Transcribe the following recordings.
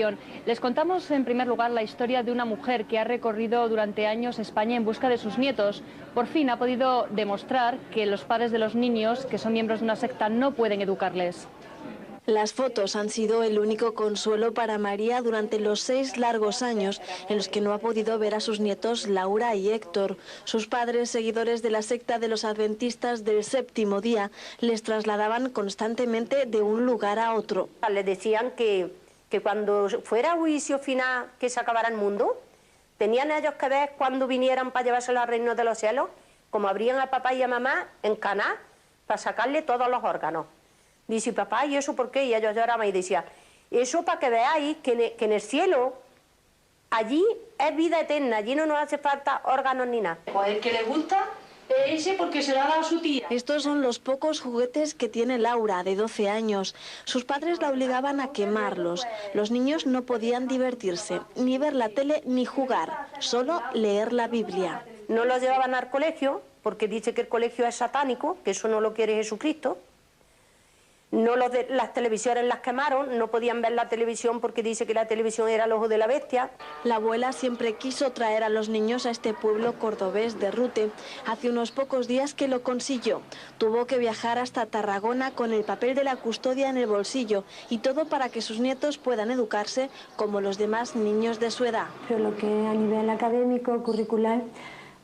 información. Les contamos en primer lugar la historia de una mujer que ha recorrido durante años España en busca de sus nietos. Por fin ha podido demostrar que los padres de los niños, que son miembros de una secta, no pueden educarles. Las fotos han sido el único consuelo para María durante los 6 largos años en los que no ha podido ver a sus nietos Laura y Héctor. Sus padres, seguidores de la secta de los adventistas del séptimo día, les trasladaban constantemente de un lugar a otro. Les decían que cuando fuera juicio final, que se acabara el mundo, tenían ellos que ver cuando vinieran para llevárselo al reino de los cielos, como abrían a papá y a mamá en Caná para sacarle todos los órganos. Dice, papá, ¿y eso por qué? Y ellos lloraban y decían, eso para que veáis que en el cielo, allí es vida eterna, allí no nos hace falta órganos ni nada. Pues el que le gusta es ese porque se lo ha dado su tía. Estos son los pocos juguetes que tiene Laura, de 12 años. Sus padres la obligaban a quemarlos. Los niños no podían divertirse, ni ver la tele ni jugar, solo leer la Biblia. No los llevaban al colegio, porque dice que el colegio es satánico, que eso no lo quiere Jesucristo. No las televisiones las quemaron, no podían ver la televisión porque dice que la televisión era el ojo de la bestia. La abuela siempre quiso traer a los niños a este pueblo cordobés de Rute. Hace unos pocos días que lo consiguió. Tuvo que viajar hasta Tarragona con el papel de la custodia en el bolsillo y todo para que sus nietos puedan educarse como los demás niños de su edad. Pero lo que a nivel académico, curricular,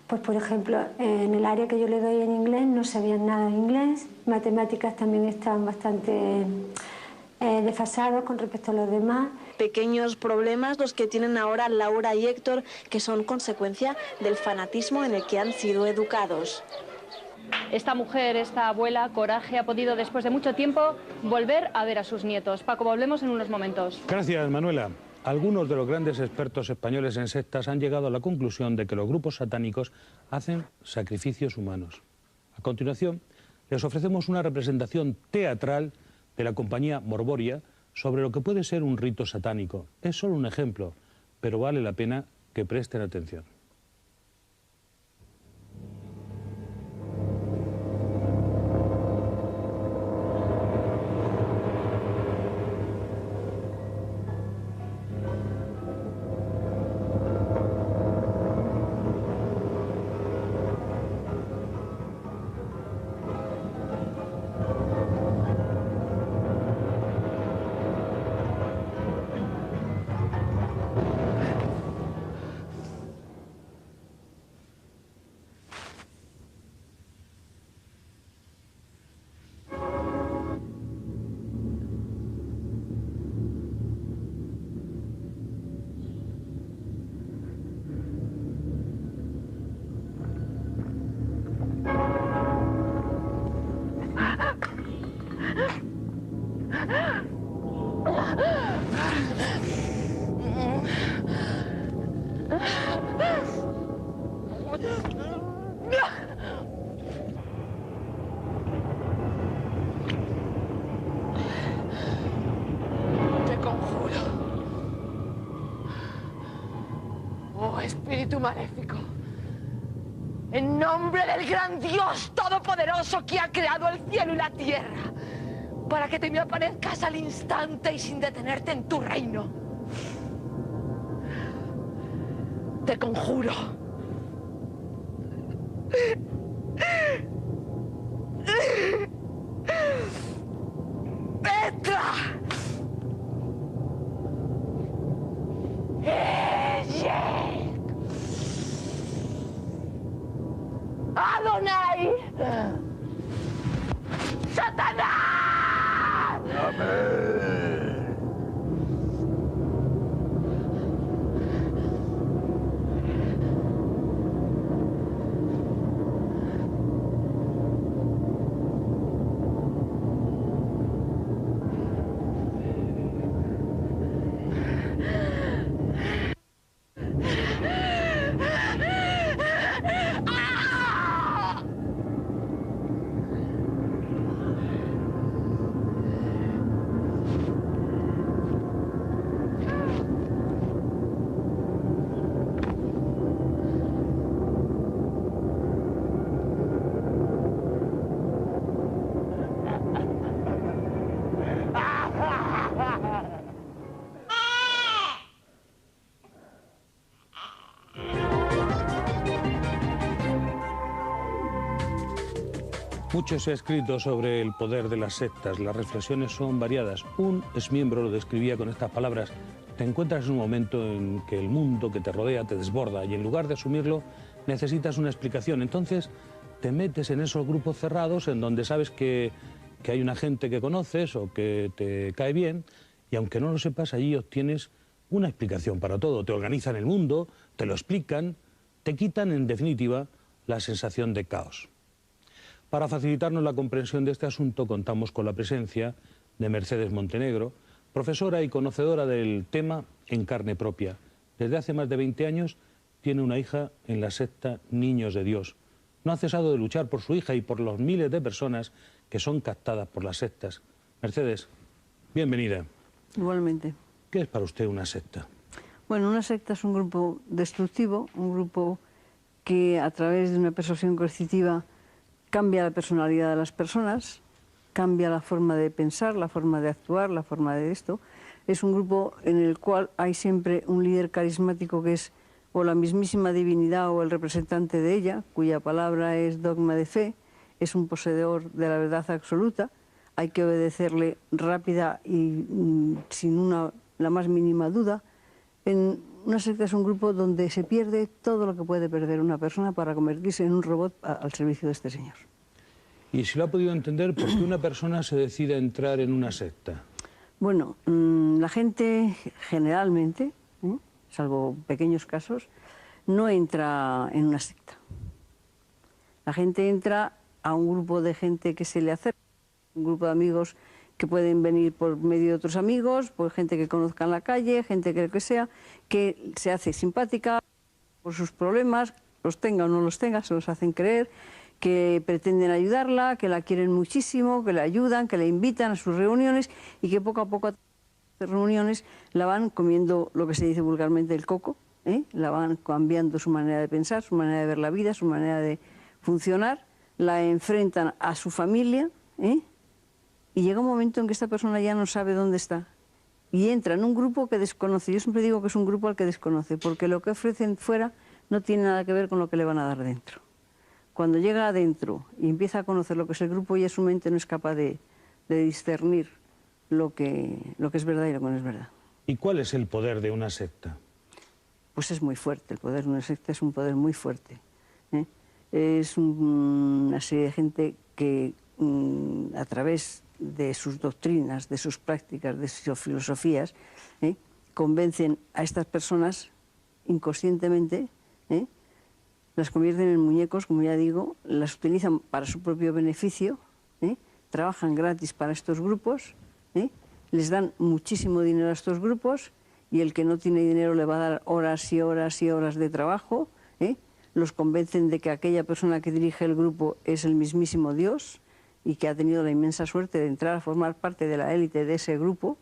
pues por ejemplo, en el área que yo le doy en inglés no sabían nada de inglés, matemáticas también estaban bastante desfasados con respecto a los demás. Pequeños problemas los que tienen ahora Laura y Héctor, que son consecuencia del fanatismo en el que han sido educados. Esta mujer, esta abuela, Coraje, ha podido después de mucho tiempo volver a ver a sus nietos. Paco, volvemos en unos momentos. Gracias, Manuela. Algunos de los grandes expertos españoles en sectas han llegado a la conclusión de que los grupos satánicos hacen sacrificios humanos. A continuación, les ofrecemos una representación teatral de la compañía Morboria sobre lo que puede ser un rito satánico. Es solo un ejemplo, pero vale la pena que presten atención. Te conjuro, oh espíritu maléfico, en nombre del gran Dios todopoderoso que ha creado el cielo y la tierra, para que te me aparezcas al instante y sin detenerte en tu reino. Te conjuro. ¡Petra! ¡Adonai! ¡Satanás! ¡Amén! Mucho se ha escrito sobre el poder de las sectas. Las reflexiones son variadas. Un exmiembro lo describía con estas palabras: te encuentras en un momento en que el mundo que te rodea te desborda y en lugar de asumirlo necesitas una explicación. Entonces te metes en esos grupos cerrados en donde sabes que hay una gente que conoces o que te cae bien, y aunque no lo sepas, allí obtienes una explicación para todo. Te organizan el mundo, te lo explican, te quitan en definitiva la sensación de caos. Para facilitarnos la comprensión de este asunto contamos con la presencia de Mercedes Montenegro, profesora y conocedora del tema en carne propia. Desde hace más de 20 años tiene una hija en la secta Niños de Dios. No ha cesado de luchar por su hija y por los miles de personas que son captadas por las sectas. Mercedes, bienvenida. Igualmente. ¿Qué es para usted una secta? Bueno, una secta es un grupo destructivo, un grupo que a través de una persuasión coercitiva cambia la personalidad de las personas, cambia la forma de pensar, la forma de actuar, la forma de esto. Es un grupo en el cual hay siempre un líder carismático que es o la mismísima divinidad o el representante de ella, cuya palabra es dogma de fe, es un poseedor de la verdad absoluta, hay que obedecerle rápida y sin la más mínima duda. En una secta es un grupo donde se pierde todo lo que puede perder una persona para convertirse en un robot al servicio de este señor. Y si lo ha podido entender, ¿por qué una persona se decide a entrar en una secta? Bueno, la gente generalmente, salvo pequeños casos, no entra en una secta. La gente entra a un grupo de gente que se le acerca, un grupo de amigos que pueden venir por medio de otros amigos, por gente que conozca en la calle, gente que lo que sea, que se hace simpática por sus problemas, los tenga o no los tenga, se los hacen creer, que pretenden ayudarla, que la quieren muchísimo, que la ayudan, que la invitan a sus reuniones y que poco a poco a las reuniones la van comiendo lo que se dice vulgarmente el coco, la van cambiando su manera de pensar, su manera de ver la vida, su manera de funcionar, la enfrentan a su familia, y llega un momento en que esta persona ya no sabe dónde está y entra en un grupo que desconoce. Yo siempre digo que es un grupo al que desconoce, porque lo que ofrecen fuera no tiene nada que ver con lo que le van a dar dentro. Cuando llega adentro y empieza a conocer lo que es el grupo, ya su mente no es capaz de discernir lo que es verdad y lo que no es verdad. ¿Y cuál es el poder de una secta? Pues es muy fuerte, el poder de una secta es un poder muy fuerte. Es una serie de gente que a través de sus doctrinas, de sus prácticas, de sus filosofías, convencen a estas personas inconscientemente, las convierten en muñecos, como ya digo, las utilizan para su propio beneficio, trabajan gratis para estos grupos, les dan muchísimo dinero a estos grupos y el que no tiene dinero le va a dar horas y horas y horas de trabajo, los convencen de que aquella persona que dirige el grupo es el mismísimo Dios y que ha tenido la inmensa suerte de entrar a formar parte de la élite de ese grupo,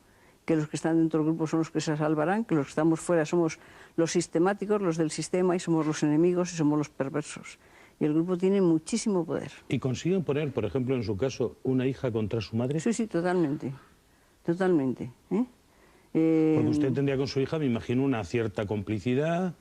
que los que están dentro del grupo son los que se salvarán, que los que estamos fuera somos los sistemáticos, los del sistema, y somos los enemigos y somos los perversos. Y el grupo tiene muchísimo poder. ¿Y consiguen poner, por ejemplo, en su caso, una hija contra su madre? Sí, sí, totalmente. Totalmente. Porque usted tendría con su hija, me imagino, una cierta complicidad.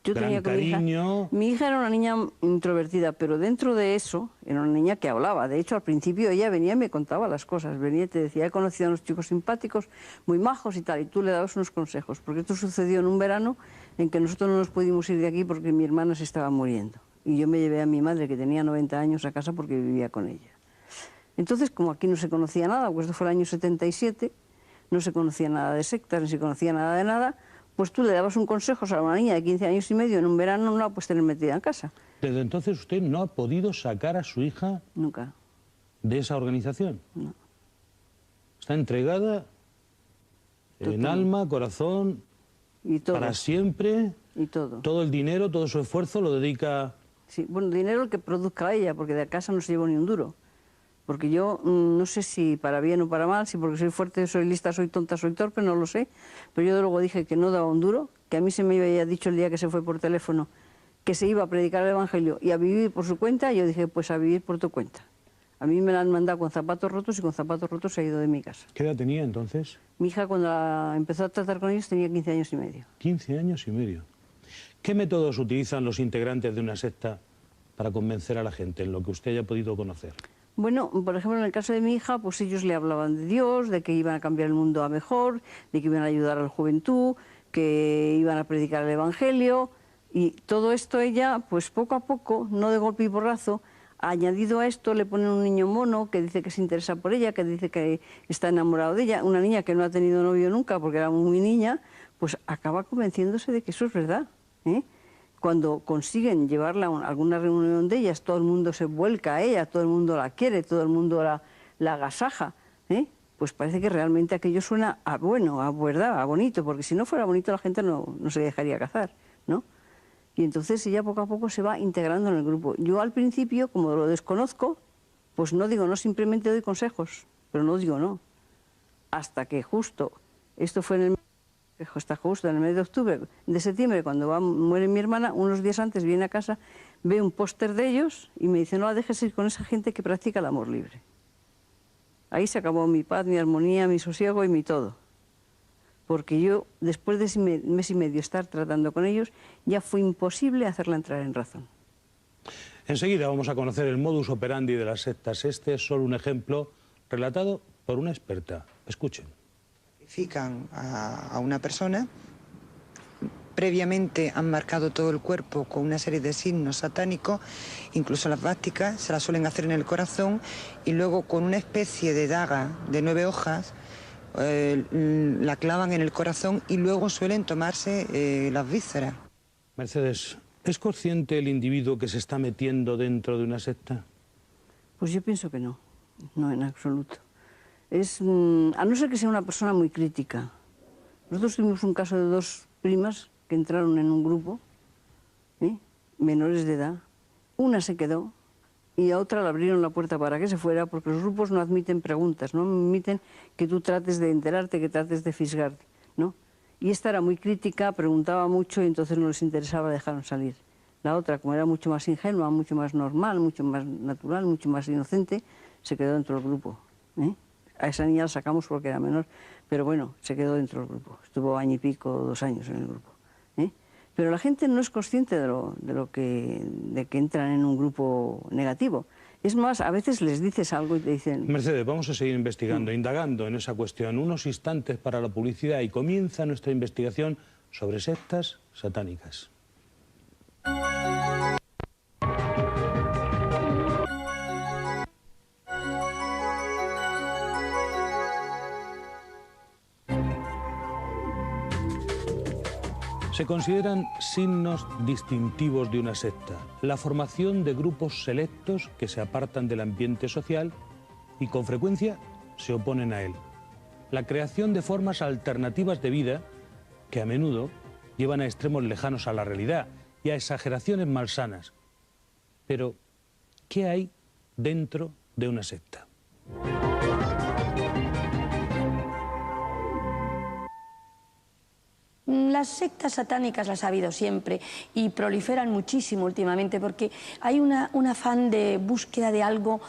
Yo tenía cariño. Mi hija era una niña introvertida, pero dentro de eso era una niña que hablaba. De hecho, al principio ella venía y me contaba las cosas. Venía y te decía, he conocido a unos chicos simpáticos, muy majos y tal, y tú le dabas unos consejos. Porque esto sucedió en un verano en que nosotros no nos pudimos ir de aquí porque mi hermana se estaba muriendo. Y yo me llevé a mi madre, que tenía 90 años, a casa porque vivía con ella. Entonces, como aquí no se conocía nada, pues esto fue el año 77, no se conocía nada de sectas, ni se conocía nada de nada, pues tú le dabas un consejo a una niña de 15 años y medio en un verano, no la puedes tener metida en casa. Desde entonces usted no ha podido sacar a su hija nunca de esa organización. No. Está entregada en alma, corazón, y todo. Para siempre. Y todo. Todo el dinero, todo su esfuerzo lo dedica. Sí, bueno, dinero el que produzca ella, porque de casa no se llevó ni un duro. Porque yo no sé si para bien o para mal, si porque soy fuerte, soy lista, soy tonta, soy torpe, no lo sé. Pero yo luego dije que no daba un duro, que a mí se me había dicho el día que se fue por teléfono que se iba a predicar el Evangelio y a vivir por su cuenta, y yo dije, pues a vivir por tu cuenta. A mí me la han mandado con zapatos rotos y con zapatos rotos se ha ido de mi casa. ¿Qué edad tenía entonces? Mi hija cuando empezó a tratar con ellos tenía 15 años y medio. 15 años y medio. ¿Qué métodos utilizan los integrantes de una secta para convencer a la gente, en lo que usted haya podido conocer? Bueno, por ejemplo, en el caso de mi hija, pues ellos le hablaban de Dios, de que iban a cambiar el mundo a mejor, de que iban a ayudar a la juventud, que iban a predicar el Evangelio, y todo esto ella, pues poco a poco, no de golpe y porrazo, añadido a esto le ponen un niño mono que dice que se interesa por ella, que dice que está enamorado de ella, una niña que no ha tenido novio nunca porque era muy niña, pues acaba convenciéndose de que eso es verdad, ¿eh? Cuando consiguen llevarla a alguna reunión de ellas, todo el mundo se vuelca a ella, todo el mundo la quiere, todo el mundo la agasaja, ¿eh? Pues parece que realmente aquello suena a bueno, a verdad, a bonito, porque si no fuera bonito la gente no se dejaría casar, ¿no? Y entonces ella poco a poco se va integrando en el grupo. Yo al principio, como lo desconozco, pues no digo no, simplemente doy consejos, pero no digo no. Hasta que justo, esto fue en el mes de octubre, de septiembre, cuando muere mi hermana, unos días antes viene a casa, ve un póster de ellos y me dice, no la dejes ir con esa gente que practica el amor libre. Ahí se acabó mi paz, mi armonía, mi sosiego y mi todo. Porque yo, después de ese mes y medio estar tratando con ellos, ya fue imposible hacerla entrar en razón. Enseguida vamos a conocer el modus operandi de las sectas. Este es solo un ejemplo relatado por una experta. Escuchen. Sacrifican a una persona, previamente han marcado todo el cuerpo con una serie de signos satánicos, incluso las vásticas se las suelen hacer en el corazón, y luego con una especie de daga de 9 hojas, la clavan en el corazón y luego suelen tomarse las vísceras. Mercedes, ¿es consciente el individuo que se está metiendo dentro de una secta? Pues yo pienso que no, no en absoluto. A no ser que sea una persona muy crítica. Nosotros tuvimos un caso de 2 primas que entraron en un grupo, menores de edad. Una se quedó y a otra le abrieron la puerta para que se fuera, porque los grupos no admiten preguntas, no admiten que tú trates de enterarte, que trates de fisgarte, ¿no? Y esta era muy crítica, preguntaba mucho y entonces no les interesaba, dejaron salir. La otra, como era mucho más ingenua, mucho más normal, mucho más natural, mucho más inocente, se quedó dentro del grupo, ¿eh? A esa niña la sacamos porque era menor, pero bueno, se quedó dentro del grupo. Estuvo año y pico, 2 años en el grupo, ¿eh? Pero la gente no es consciente de que entran en un grupo negativo. Es más, a veces les dices algo y te dicen... Mercedes, vamos a seguir investigando, indagando en esa cuestión. Unos instantes para la publicidad y comienza nuestra investigación sobre sectas satánicas. Se consideran signos distintivos de una secta: la formación de grupos selectos que se apartan del ambiente social y con frecuencia se oponen a él, la creación de formas alternativas de vida que a menudo llevan a extremos lejanos a la realidad y a exageraciones malsanas. Pero, ¿qué hay dentro de una secta? Las sectas satánicas las ha habido siempre y proliferan muchísimo últimamente porque hay un afán de búsqueda de algo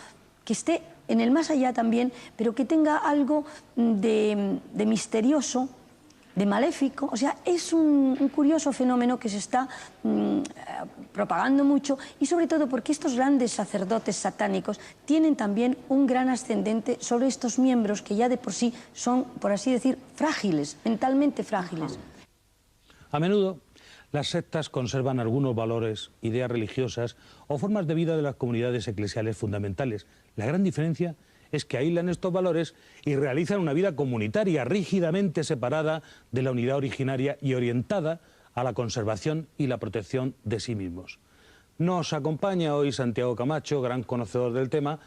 que esté en el más allá también, pero que tenga algo de misterioso, de maléfico. O sea, es un curioso fenómeno que se está propagando mucho, y sobre todo porque estos grandes sacerdotes satánicos tienen también un gran ascendente sobre estos miembros que ya de por sí son, por así decir, frágiles, mentalmente frágiles. A menudo, las sectas conservan algunos valores, ideas religiosas o formas de vida de las comunidades eclesiales fundamentales. La gran diferencia es que aíslan estos valores y realizan una vida comunitaria rígidamente separada de la unidad originaria y orientada a la conservación y la protección de sí mismos. Nos acompaña hoy Santiago Camacho, gran conocedor del tema,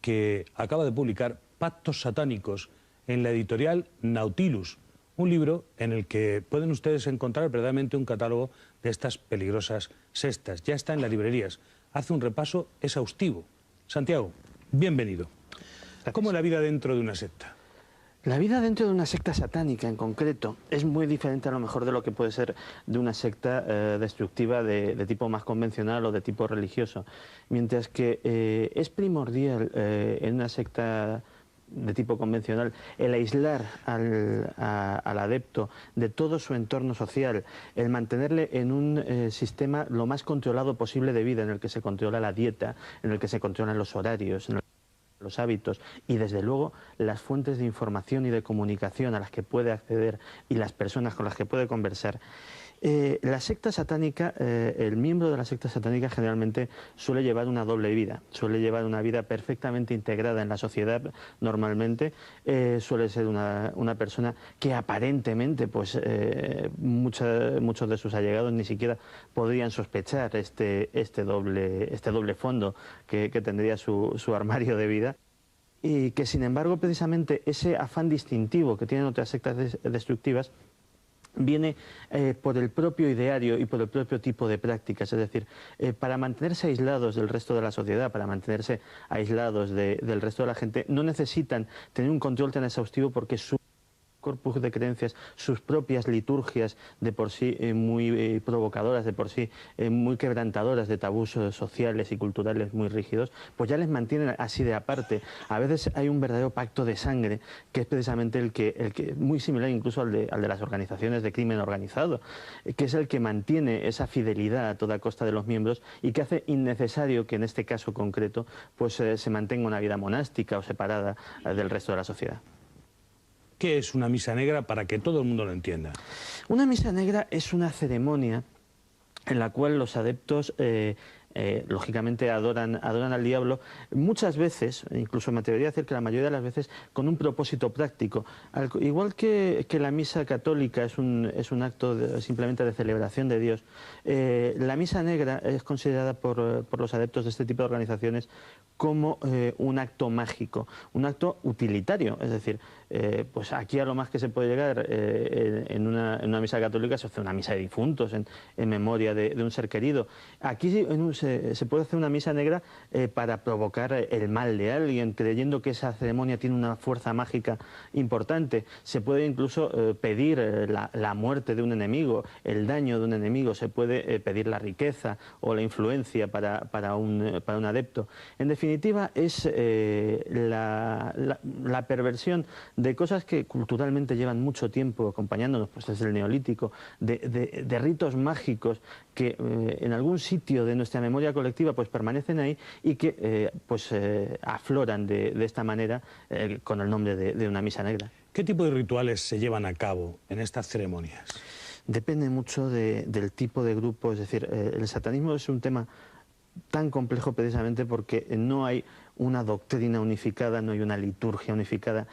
que acaba de publicar Pactos Satánicos en la editorial Nautilus, un libro en el que pueden ustedes encontrar verdaderamente un catálogo de estas peligrosas sectas. Ya está en las librerías. Hace un repaso exhaustivo. Santiago, bienvenido. Gracias. ¿Cómo es la vida dentro de una secta? La vida dentro de una secta satánica en concreto es muy diferente a lo mejor de lo que puede ser de una secta destructiva de tipo más convencional o de tipo religioso. Mientras que es primordial en una secta de tipo convencional el aislar al adepto de todo su entorno social, el mantenerle en un sistema lo más controlado posible de vida, en el que se controla la dieta, en el que se controlan los horarios, los hábitos y desde luego las fuentes de información y de comunicación a las que puede acceder y las personas con las que puede conversar. La secta satánica, el miembro de la secta satánica generalmente suele llevar una doble vida, suele llevar una vida perfectamente integrada en la sociedad normalmente, suele ser una persona que aparentemente pues muchos de sus allegados ni siquiera podrían sospechar este doble fondo que tendría su armario de vida. Y que sin embargo precisamente ese afán distintivo que tienen otras sectas destructivas viene por el propio ideario y por el propio tipo de prácticas, es decir, para mantenerse aislados del resto de la sociedad, para mantenerse aislados del resto de la gente, no necesitan tener un control tan exhaustivo porque su corpus de creencias, sus propias liturgias de por sí muy provocadoras, de por sí muy quebrantadoras de tabús sociales y culturales muy rígidos, pues ya les mantienen así de aparte. A veces hay un verdadero pacto de sangre, que es precisamente el que muy similar incluso al de las organizaciones de crimen organizado, que es el que mantiene esa fidelidad a toda costa de los miembros y que hace innecesario que en este caso concreto pues se mantenga una vida monástica o separada del resto de la sociedad. ¿Qué es una misa negra para que todo el mundo lo entienda? Una misa negra es una ceremonia en la cual los adeptos lógicamente adoran al diablo, muchas veces, incluso me atrevería a decir que la mayoría de las veces, con un propósito práctico. Igual que la misa católica es un acto simplemente de celebración de Dios, la misa negra es considerada por los adeptos de este tipo de organizaciones como un acto mágico, un acto utilitario, es decir, pues aquí a lo más que se puede llegar en una misa católica se hace una misa de difuntos en memoria de un ser querido. Aquí se puede hacer una misa negra para provocar el mal de alguien, creyendo que esa ceremonia tiene una fuerza mágica importante. Se puede incluso pedir la muerte de un enemigo, el daño de un enemigo, se puede pedir la riqueza o la influencia para un adepto. En definitiva, es la perversión de cosas que culturalmente llevan mucho tiempo acompañándonos, pues desde el Neolítico, de ritos mágicos que en algún sitio de nuestra memoria colectiva pues permanecen ahí y que afloran de esta manera con el nombre de una misa negra. ¿Qué tipo de rituales se llevan a cabo en estas ceremonias? Depende mucho del tipo de grupo, es decir, el satanismo es un tema tan complejo precisamente porque no hay una doctrina unificada, no hay una liturgia unificada.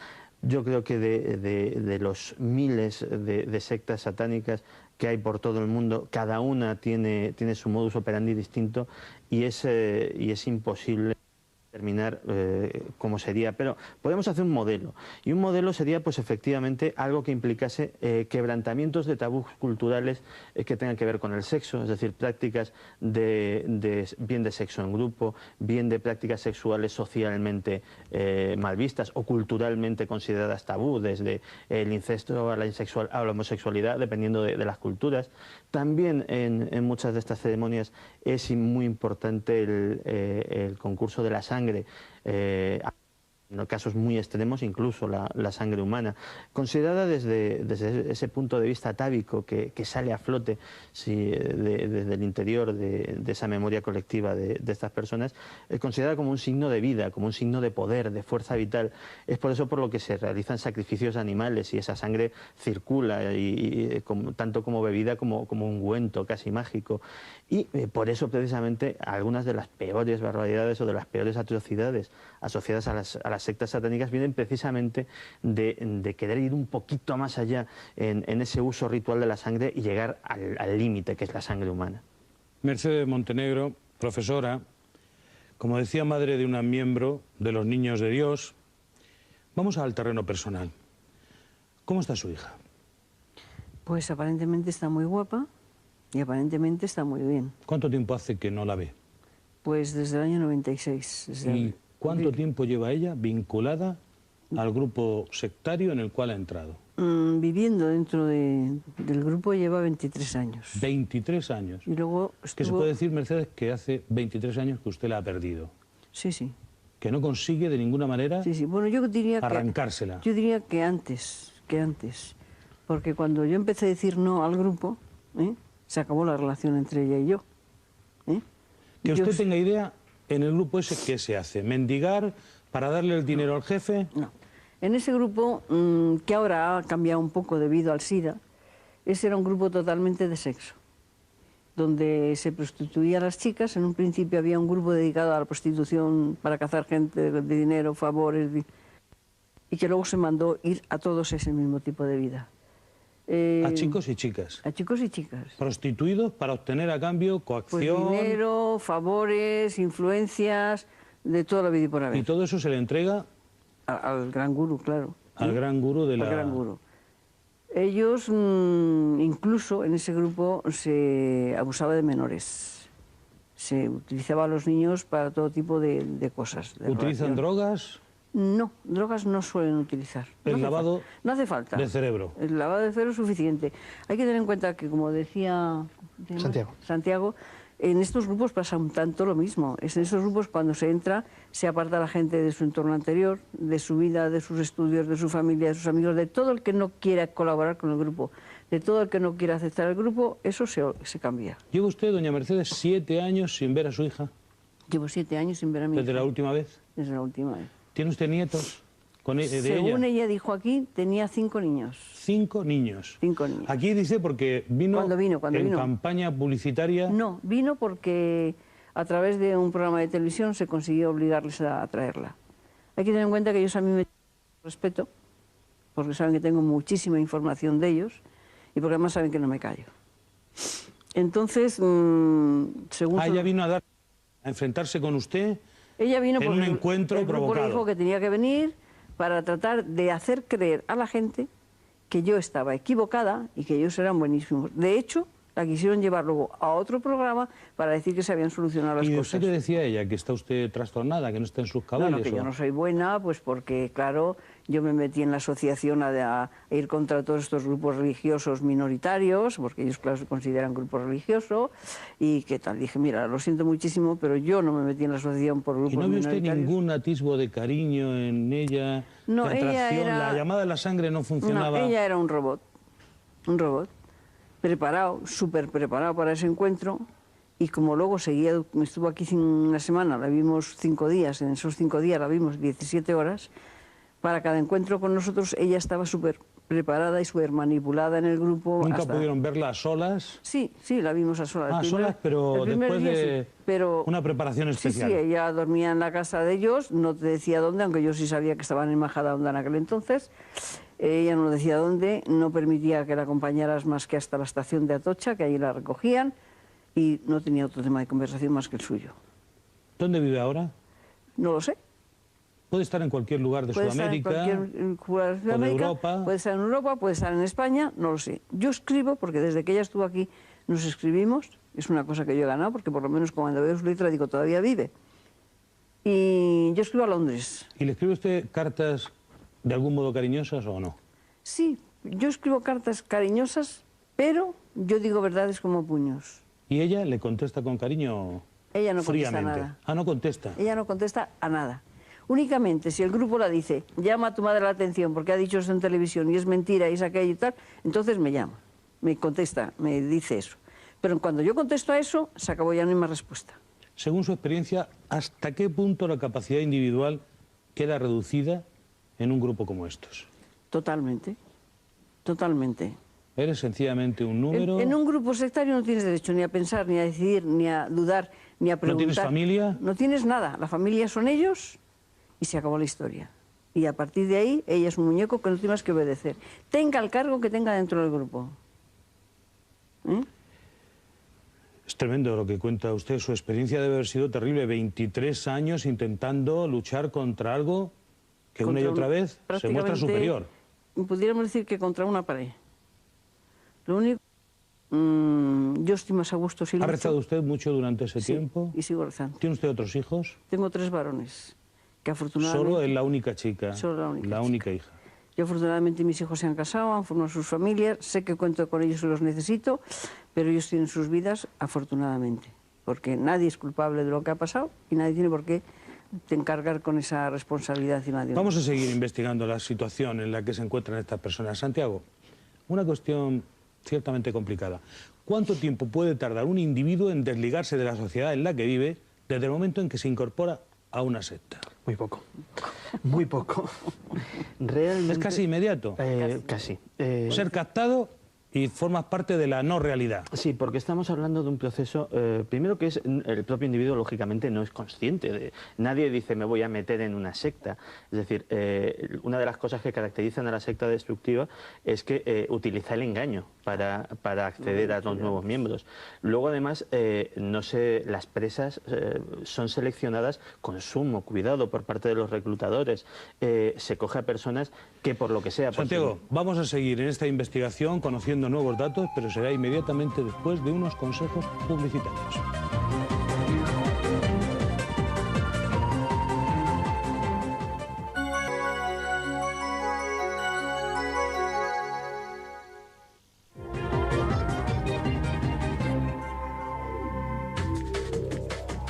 Yo creo que de los miles de sectas satánicas que hay por todo el mundo, cada una tiene su modus operandi distinto y es imposible determinar cómo sería, pero podemos hacer un modelo, y un modelo sería pues efectivamente algo que implicase quebrantamientos de tabús culturales que tengan que ver con el sexo, es decir, prácticas bien de sexo en grupo, bien de prácticas sexuales socialmente mal vistas o culturalmente consideradas tabú, desde el incesto a la homosexualidad, dependiendo de las culturas. También en muchas de estas ceremonias es muy importante el concurso de la sangre, en casos muy extremos incluso la sangre humana, considerada desde ese punto de vista atávico que sale a flote desde el interior de esa memoria colectiva de estas personas, considerada como un signo de vida, como un signo de poder, de fuerza vital. Es por eso por lo que se realizan sacrificios animales y esa sangre circula tanto como bebida como ungüento casi mágico. Y por eso precisamente algunas de las peores barbaridades o de las peores atrocidades asociadas a las sectas satánicas vienen precisamente de querer ir un poquito más allá en ese uso ritual de la sangre y llegar al límite que es la sangre humana. Mercedes Montenegro, profesora, como decía, madre de una miembro de los Niños de Dios. Vamos al terreno personal. ¿Cómo está su hija? Pues aparentemente está muy guapa y aparentemente está muy bien. ¿Cuánto tiempo hace que no la ve? Pues desde el año 96. ¿Y cuánto tiempo lleva ella vinculada al grupo sectario en el cual ha entrado? Viviendo dentro del grupo lleva 23 años. 23 años. Y luego estuvo... ¿Qué se puede decir, Mercedes, que hace 23 años que usted la ha perdido? Sí, sí. Que no consigue de ninguna manera Bueno, yo diría arrancársela. Yo diría que antes. Porque cuando yo empecé a decir no al grupo, se acabó la relación entre ella y yo. Que usted tenga idea, en el grupo ese, ¿qué se hace? ¿Mendigar ¿Para darle el dinero al jefe? No. En ese grupo, que ahora ha cambiado un poco debido al SIDA, ese era un grupo totalmente de sexo, donde se prostituían las chicas. En un principio había un grupo dedicado a la prostitución para cazar gente de dinero, favores, y que luego se mandó ir a todos ese mismo tipo de vida. A chicos y chicas. A chicos y chicas. Prostituidos para obtener a cambio coacción. Pues dinero, favores, influencias, de toda la vida y por haber. Y todo eso se le entrega al gran gurú, claro. Al gran gurú de la... Al gran gurú. Ellos, incluso en ese grupo, se abusaba de menores. Se utilizaba a los niños para todo tipo de cosas. ¿Utilizan drogas? No, drogas no suelen utilizar. ¿El lavado no hace falta. de cerebro? El lavado de cerebro es suficiente. Hay que tener en cuenta que, como decía Santiago, en estos grupos pasa un tanto lo mismo. En esos grupos, cuando se entra, se aparta a la gente de su entorno anterior, de su vida, de sus estudios, de su familia, de sus amigos, de todo el que no quiera colaborar con el grupo, de todo el que no quiera aceptar el grupo. Eso se cambia. ¿Lleva usted, doña Mercedes, 7 años sin ver a su hija? Llevo 7 años sin ver a mi hija. ¿Desde la última vez? Desde la última vez. ¿Tiene usted nietos Según ella dijo aquí, tenía 5 niños. 5 niños. 5 niños. Aquí dice porque vino, cuando vino. Campaña publicitaria. No, vino porque a través de un programa de televisión se consiguió obligarles a traerla. Hay que tener en cuenta que ellos a mí me respeto, porque saben que tengo muchísima información de ellos y porque además saben que no me callo. Entonces, según... ella vino a enfrentarse con usted. Ella vino en porque un encuentro el grupo provocado. le dijo que tenía que venir para tratar de hacer creer a la gente que yo estaba equivocada y que ellos eran buenísimos. De hecho, la quisieron llevar luego a otro programa para decir que se habían solucionado las cosas. ¿Y usted qué decía ella? ¿Que está usted trastornada, que no está en sus cabales? No, que yo no soy buena, pues porque, claro, yo me metí en la asociación a ir contra todos estos grupos religiosos minoritarios, porque ellos, claro, se consideran grupo religioso, y que tal. Dije, mira, lo siento muchísimo, pero yo no me metí en la asociación por grupos minoritarios. ¿Y no vio usted ningún atisbo de cariño en ella? No, de atracción, ella era... la llamada de la sangre no funcionaba. No, ella era un robot, preparado, súper preparado para ese encuentro, y como luego estuvo aquí una semana, la vimos 5 días, en esos 5 días la vimos 17 horas, para cada encuentro con nosotros ella estaba súper preparada y súper manipulada en el grupo. ¿Nunca pudieron verla a solas? Sí, la vimos a solas. A solas, pero después de una preparación especial. Sí, ella dormía en la casa de ellos, no te decía dónde, aunque yo sí sabía que estaban en Majadahonda en aquel entonces. Ella no decía dónde, no permitía que la acompañaras más que hasta la estación de Atocha, que allí la recogían, y no tenía otro tema de conversación más que el suyo. ¿Dónde vive ahora? No lo sé. Puede estar en cualquier lugar de Sudamérica, o de Europa. Puede estar en Europa, puede estar en España, no lo sé. Yo escribo, porque desde que ella estuvo aquí nos escribimos, es una cosa que yo he ganado, porque por lo menos cuando veo su letra digo, todavía vive. Y yo escribo a Londres. ¿Y le escribe usted cartas de algún modo cariñosas o no? Sí, yo escribo cartas cariñosas, pero yo digo verdades como puños. ¿Y ella le contesta con cariño? Ella no fríamente? Contesta nada. Ah, no contesta. Ella no contesta a nada. Únicamente si el grupo la dice, llama a tu madre la atención porque ha dicho eso en televisión y es mentira y es aquello y tal, entonces me llama, me contesta, me dice eso. Pero cuando yo contesto a eso, se acabó, ya no hay más respuesta. Según su experiencia, ¿hasta qué punto la capacidad individual queda reducida en un grupo como estos? Totalmente, totalmente. ¿Eres sencillamente un número? En un grupo sectario no tienes derecho ni a pensar, ni a decidir, ni a dudar, ni a preguntar. ¿No tienes familia? No tienes nada. La familia son ellos y se acabó la historia. Y a partir de ahí, ella es un muñeco que no tiene más que obedecer. Tenga el cargo que tenga dentro del grupo. Es tremendo lo que cuenta usted. Su experiencia debe haber sido terrible. 23 años intentando luchar contra algo que una y otra vez se muestra superior. Pudiéramos decir que contra una pared. Lo único, yo estoy más a gusto si ¿Ha rezado usted mucho durante ese tiempo? Y sigo rezando. ¿Tiene usted otros hijos? Tengo 3 varones, que afortunadamente... Solo es la única chica, solo la única hija. Yo afortunadamente mis hijos se han casado, han formado sus familias, sé que cuento con ellos y los necesito, pero ellos tienen sus vidas afortunadamente, porque nadie es culpable de lo que ha pasado y nadie tiene por qué encargar con esa responsabilidad encima de uno. Vamos a seguir investigando la situación en la que se encuentran estas personas. Santiago, una cuestión ciertamente complicada. ¿Cuánto tiempo puede tardar un individuo en desligarse de la sociedad en la que vive desde el momento en que se incorpora a una secta? Muy poco. Muy poco. Realmente... ¿Es casi inmediato? Casi. Ser captado y formas parte de la no realidad. Sí, porque estamos hablando de un proceso, primero que es el propio individuo lógicamente no es consciente de, nadie dice me voy a meter en una secta, es decir, una de las cosas que caracterizan a la secta destructiva es que utiliza el engaño para acceder a los nuevos miembros. Luego además, las presas son seleccionadas con sumo cuidado por parte de los reclutadores, se coge a personas que por lo que sea... Santiago, vamos a seguir en esta investigación conociendo nuevos datos, pero será inmediatamente después de unos consejos publicitarios.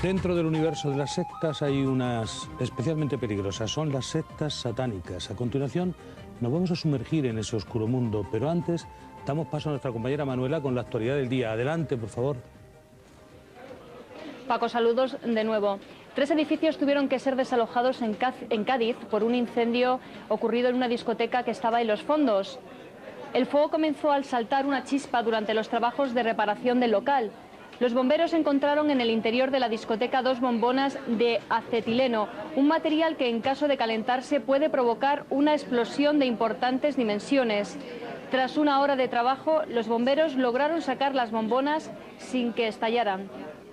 Dentro del universo de las sectas hay unas especialmente peligrosas, son las sectas satánicas. A continuación nos vamos a sumergir en ese oscuro mundo, pero antes damos paso a nuestra compañera Manuela con la actualidad del día. Adelante, por favor. Paco, saludos de nuevo. 3 edificios tuvieron que ser desalojados en Cádiz por un incendio ocurrido en una discoteca que estaba en Los Fondos. El fuego comenzó al saltar una chispa durante los trabajos de reparación del local. Los bomberos encontraron en el interior de la discoteca 2 bombonas de acetileno, un material que en caso de calentarse puede provocar una explosión de importantes dimensiones. Tras una hora de trabajo, los bomberos lograron sacar las bombonas sin que estallaran.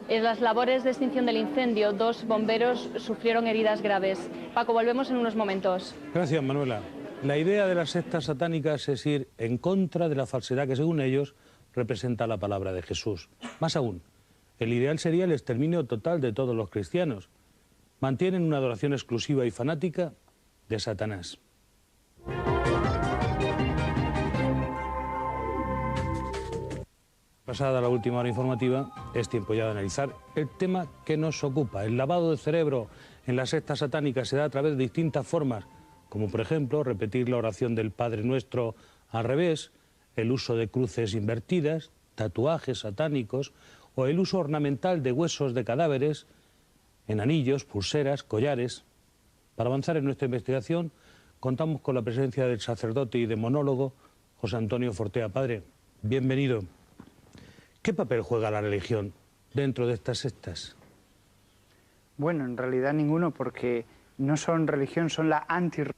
En las labores de extinción del incendio, 2 bomberos sufrieron heridas graves. Paco, volvemos en unos momentos. Gracias, Manuela. La idea de las sectas satánicas es ir en contra de la falsedad que, según ellos, representa la palabra de Jesús. Más aún, el ideal sería el exterminio total de todos los cristianos. Mantienen una adoración exclusiva y fanática de Satanás. Pasada la última hora informativa, es tiempo ya de analizar el tema que nos ocupa. El lavado de cerebro en las sectas satánicas se da a través de distintas formas, como por ejemplo repetir la oración del Padre Nuestro al revés, el uso de cruces invertidas, tatuajes satánicos o el uso ornamental de huesos de cadáveres en anillos, pulseras, collares. Para avanzar en nuestra investigación contamos con la presencia del sacerdote y demonólogo José Antonio Fortea. Padre, bienvenido. ¿Qué papel juega la religión dentro de estas sectas? Bueno, en realidad ninguno, porque no son religión, son la antirreligión,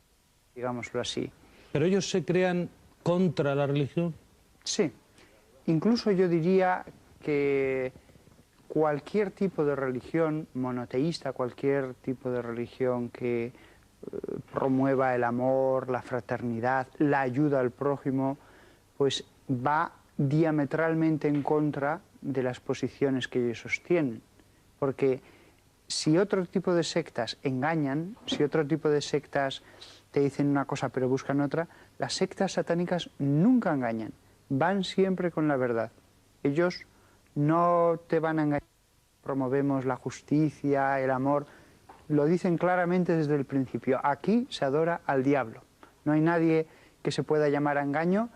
digámoslo así. ¿Pero ellos se crean contra la religión? Sí. Incluso yo diría que cualquier tipo de religión monoteísta, cualquier tipo de religión que promueva el amor, la fraternidad, la ayuda al prójimo, pues va diametralmente en contra de las posiciones que ellos sostienen. Porque si otro tipo de sectas engañan, si otro tipo de sectas te dicen una cosa pero buscan otra, las sectas satánicas nunca engañan, van siempre con la verdad. Ellos no te van a engañar, promovemos la justicia, el amor, lo dicen claramente desde el principio. Aquí se adora al diablo. No hay nadie que se pueda llamar a engaño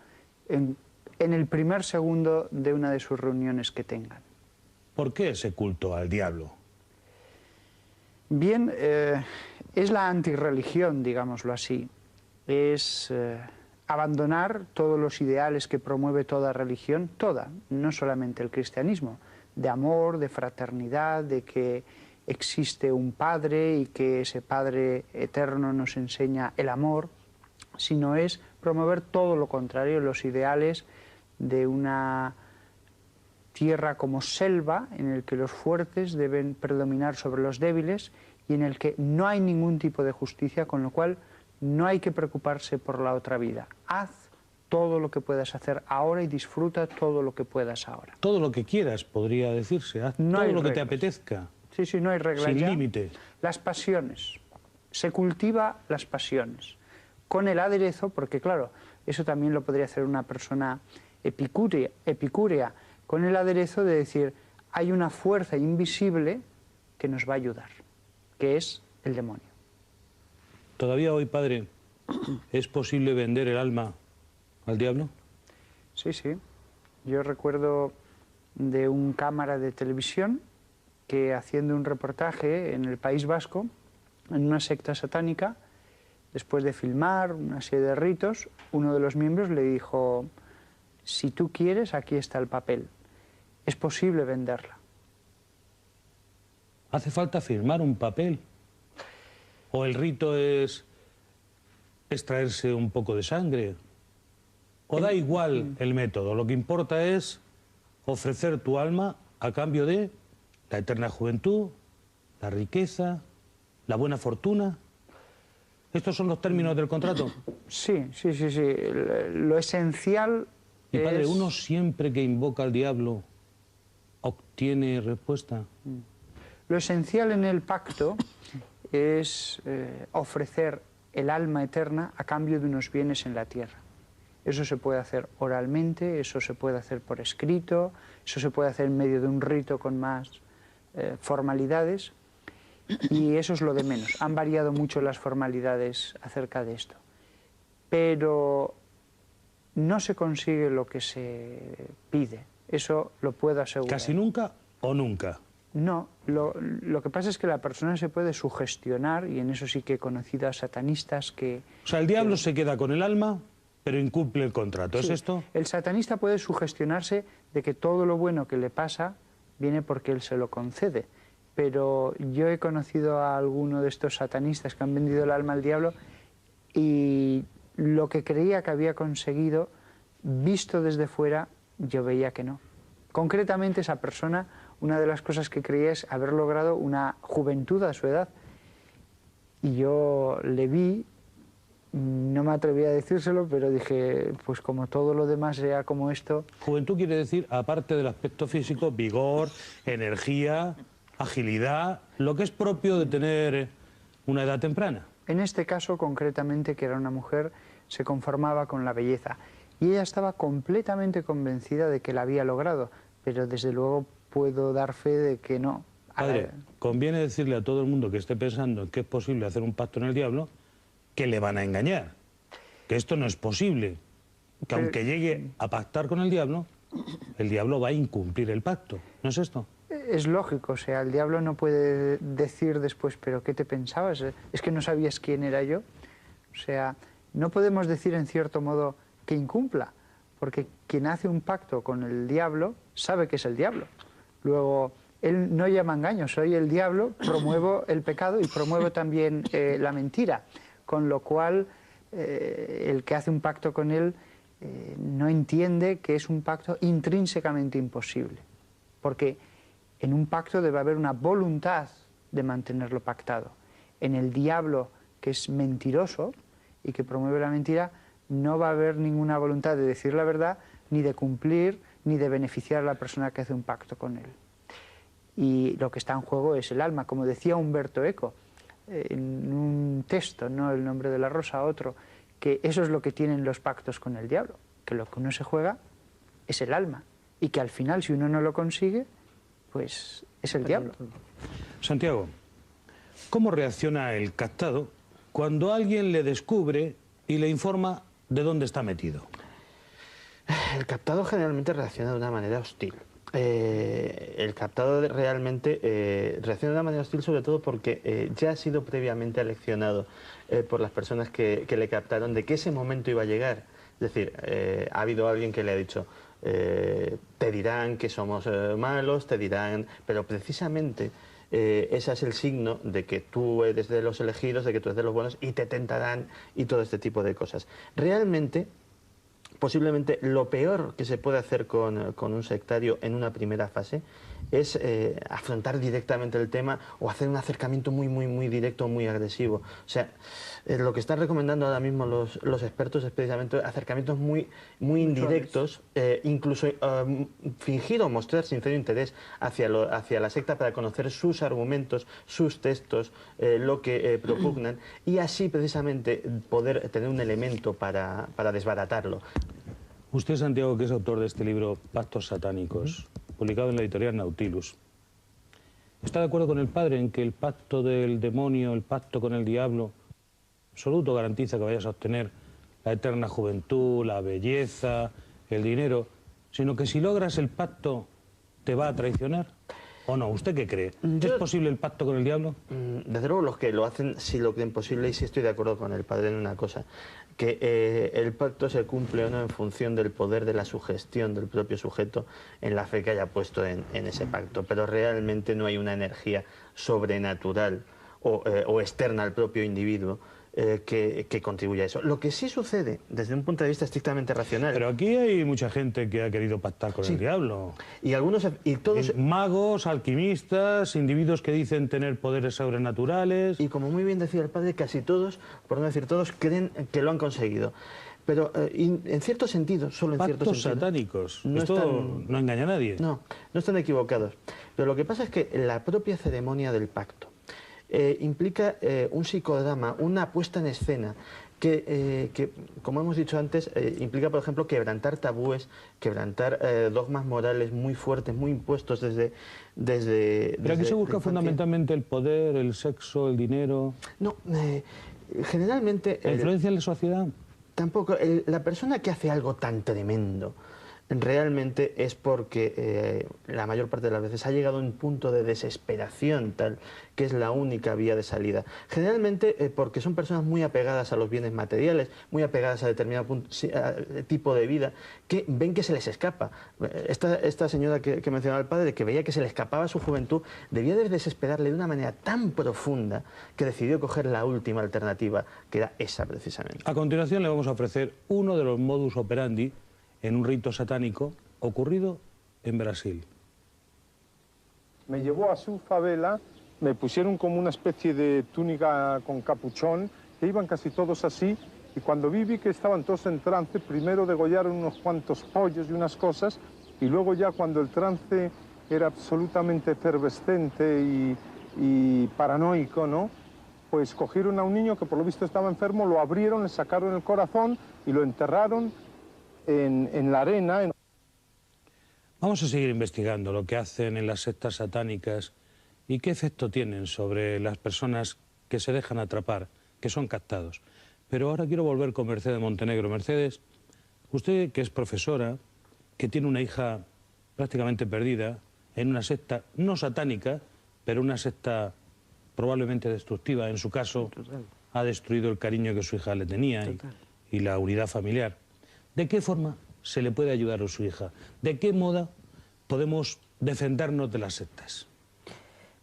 en el primer segundo de una de sus reuniones que tengan. ¿Por qué ese culto al diablo? Bien, es la antirreligión, digámoslo así. Es abandonar todos los ideales que promueve toda religión, toda, no solamente el cristianismo, de amor, de fraternidad, de que existe un Padre y que ese Padre eterno nos enseña el amor, sino es promover todo lo contrario, los ideales de una tierra como selva en el que los fuertes deben predominar sobre los débiles y en el que no hay ningún tipo de justicia, con lo cual no hay que preocuparse por la otra vida. Haz todo lo que puedas hacer ahora y disfruta todo lo que puedas ahora. Todo lo que quieras, podría decirse. Haz todo lo que te apetezca. Sí, sí, no hay reglas. Sin límite. Las pasiones. Se cultiva las pasiones. Con el aderezo, porque claro, eso también lo podría hacer una persona epicúrea, con el aderezo de decir, hay una fuerza invisible que nos va a ayudar, que es el demonio. ¿Todavía hoy, padre, es posible vender el alma al diablo? Sí, sí. Yo recuerdo de un cámara de televisión que, haciendo un reportaje en el País Vasco, en una secta satánica, después de filmar una serie de ritos, uno de los miembros le dijo: si tú quieres, aquí está el papel, es posible venderla. ¿Hace falta firmar un papel? ¿O el rito es extraerse un poco de sangre? ¿O da igual el método? Lo que importa es ofrecer tu alma a cambio de la eterna juventud, la riqueza, la buena fortuna. ¿Estos son los términos del contrato? Sí. Lo esencial Mi padre, es... ¿uno siempre que invoca al diablo obtiene respuesta? Lo esencial en el pacto es ofrecer el alma eterna a cambio de unos bienes en la tierra. Eso se puede hacer oralmente, eso se puede hacer por escrito, eso se puede hacer en medio de un rito con más formalidades, y eso es lo de menos. Han variado mucho las formalidades acerca de esto, pero no se consigue lo que se pide, eso lo puedo asegurar. ¿Casi nunca o nunca? No, lo que pasa es que la persona se puede sugestionar, y en eso sí que he conocido a satanistas que... O sea, el diablo se queda con el alma, pero incumple el contrato, ¿es Sí, esto? el satanista puede sugestionarse de que todo lo bueno que le pasa viene porque él se lo concede, pero yo he conocido a alguno de estos satanistas que han vendido el alma al diablo, y lo que creía que había conseguido, visto desde fuera, yo veía que no. Concretamente, esa persona, una de las cosas que creía es haber logrado una juventud a su edad, y yo le vi. No me atreví a decírselo, pero dije, pues como todo lo demás sea como esto... Juventud quiere decir, aparte del aspecto físico, vigor, energía, agilidad, lo que es propio de tener una edad temprana. En este caso, concretamente, que era una mujer, se conformaba con la belleza. Y ella estaba completamente convencida de que la había logrado, pero desde luego puedo dar fe de que no. Padre, conviene decirle a todo el mundo que esté pensando en que es posible hacer un pacto en el diablo, que le van a engañar, que esto no es posible, que aunque llegue a pactar con el diablo va a incumplir el pacto, ¿no es esto? Es lógico, o sea, el diablo no puede decir después, pero ¿qué te pensabas? ¿Es que no sabías quién era yo? O sea, no podemos decir en cierto modo que incumpla, porque quien hace un pacto con el diablo sabe que es el diablo. Luego, él no llama engaño, soy el diablo, promuevo el pecado y promuevo también la mentira. Con lo cual, el que hace un pacto con él no entiende que es un pacto intrínsecamente imposible. Porque en un pacto debe haber una voluntad de mantenerlo pactado. En el diablo, que es mentiroso y que promueve la mentira, no va a haber ninguna voluntad de decir la verdad, ni de cumplir, ni de beneficiar a la persona que hace un pacto con él. Y lo que está en juego es el alma, como decía Umberto Eco, en un texto, no El nombre de la rosa, otro, que eso es lo que tienen los pactos con el diablo, que lo que uno se juega es el alma, y que al final, si uno no lo consigue, pues es el diablo. Santiago, ¿cómo reacciona el captado cuando alguien le descubre y le informa de dónde está metido? El captado generalmente reacciona de una manera hostil. El captado realmente reacciona de una manera hostil, sobre todo porque ya ha sido previamente aleccionado por las personas que le captaron de que ese momento iba a llegar. Es decir, ha habido alguien que le ha dicho, te dirán que somos malos, te dirán... Pero precisamente ese es el signo de que tú eres de los elegidos, de que tú eres de los buenos, y te tentarán y todo este tipo de cosas. Realmente... Posiblemente lo peor que se puede hacer con un sectario en una primera fase es afrontar directamente el tema o hacer un acercamiento muy directo, muy agresivo. O sea, lo que están recomendando ahora mismo los expertos es precisamente acercamientos muy indirectos, incluso fingir o mostrar sincero interés hacia la secta para conocer sus argumentos, sus textos, lo que propugnan, y así precisamente poder tener un elemento para desbaratarlo. Usted, Santiago, que es autor de este libro Pactos Satánicos, publicado en la editorial Nautilus, ¿está de acuerdo con el padre en que el pacto del demonio, el pacto con el diablo, absoluto garantiza que vayas a obtener la eterna juventud, la belleza, el dinero, sino que si logras el pacto te va a traicionar? ¿O no? ¿Usted qué cree? ¿Es posible el pacto con el diablo? Desde luego los que lo hacen sí lo creen posible y sí estoy de acuerdo con el padre en una cosa, que el pacto se cumple o no en función del poder de la sugestión del propio sujeto en la fe que haya puesto en ese pacto, pero realmente no hay una energía sobrenatural o externa al propio individuo que contribuya a eso. Lo que sí sucede desde un punto de vista estrictamente racional... Pero aquí hay mucha gente que ha querido pactar con el diablo. Y todos... Magos, alquimistas, individuos que dicen tener poderes sobrenaturales... Y como muy bien decía el padre, casi todos, por no decir todos, creen que lo han conseguido. Pero en cierto sentido, solo en cierto sentido... Pactos satánicos. Esto no engaña a nadie. No están equivocados. Pero lo que pasa es que la propia ceremonia del pacto implica un psicodrama, una puesta en escena que como hemos dicho antes, implica, por ejemplo, quebrantar tabúes, quebrantar dogmas morales muy fuertes, muy impuestos desde Pero aquí se busca fundamentalmente el poder, el sexo, el dinero... No, generalmente... ¿La influencia en la sociedad? Tampoco. La persona que hace algo tan tremendo realmente es porque la mayor parte de las veces ha llegado a un punto de desesperación tal que es la única vía de salida. Generalmente porque son personas muy apegadas a los bienes materiales, muy apegadas a determinado tipo de vida, que ven que se les escapa. Esta señora que mencionaba el padre, que veía que se le escapaba su juventud, debía de desesperarle de una manera tan profunda que decidió coger la última alternativa, que era esa precisamente. A continuación le vamos a ofrecer uno de los modus operandi en un rito satánico ocurrido en Brasil. Me llevó a su favela, me pusieron como una especie de túnica con capuchón, que iban casi todos así, y cuando vi que estaban todos en trance, primero degollaron unos cuantos pollos y unas cosas, y luego ya cuando el trance era absolutamente efervescente y paranoico, ¿no?, pues cogieron a un niño que por lo visto estaba enfermo, lo abrieron, le sacaron el corazón y lo enterraron en la arena. Vamos a seguir investigando lo que hacen en las sectas satánicas y qué efecto tienen sobre las personas que se dejan atrapar, que son captados. Pero ahora quiero volver con Mercedes Montenegro. Mercedes, usted que es profesora, que tiene una hija prácticamente perdida en una secta no satánica, pero una secta probablemente destructiva. En su caso, ha destruido el cariño que su hija le tenía y la unidad familiar. ¿De qué forma se le puede ayudar a su hija? ¿De qué modo podemos defendernos de las sectas?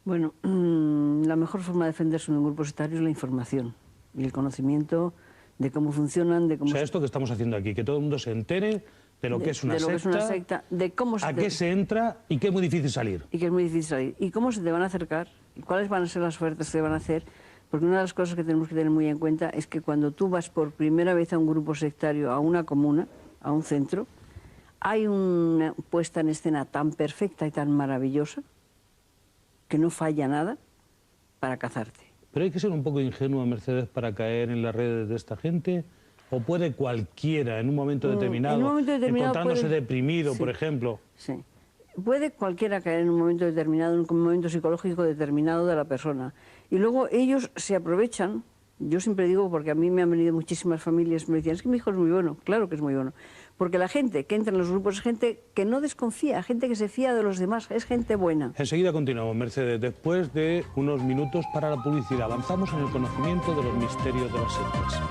Bueno, la mejor forma de defenderse en un grupo sectario es la información y el conocimiento de cómo funcionan, de cómo... O sea, esto que estamos haciendo aquí, que todo el mundo se entere de lo que es una secta, de cómo a qué se entra y que es muy difícil salir. Y que es muy difícil salir. Y cómo se te van a acercar, y cuáles van a ser las ofertas que te van a hacer. Porque una de las cosas que tenemos que tener muy en cuenta es que cuando tú vas por primera vez a un grupo sectario, a una comuna, a un centro, hay una puesta en escena tan perfecta y tan maravillosa que no falla nada para cazarte. ¿Pero hay que ser un poco ingenuo, Mercedes, para caer en las redes de esta gente? ¿O puede cualquiera en un momento determinado, encontrándose deprimido, por ejemplo? Sí. Puede cualquiera caer en un momento determinado, en un momento psicológico determinado de la persona. Y luego ellos se aprovechan, yo siempre digo, porque a mí me han venido muchísimas familias, me decían, es que mi hijo es muy bueno, claro que es muy bueno. Porque la gente que entra en los grupos es gente que no desconfía, gente que se fía de los demás, es gente buena. Enseguida continuamos, Mercedes, después de unos minutos para la publicidad. Avanzamos en el conocimiento de los misterios de las sectas.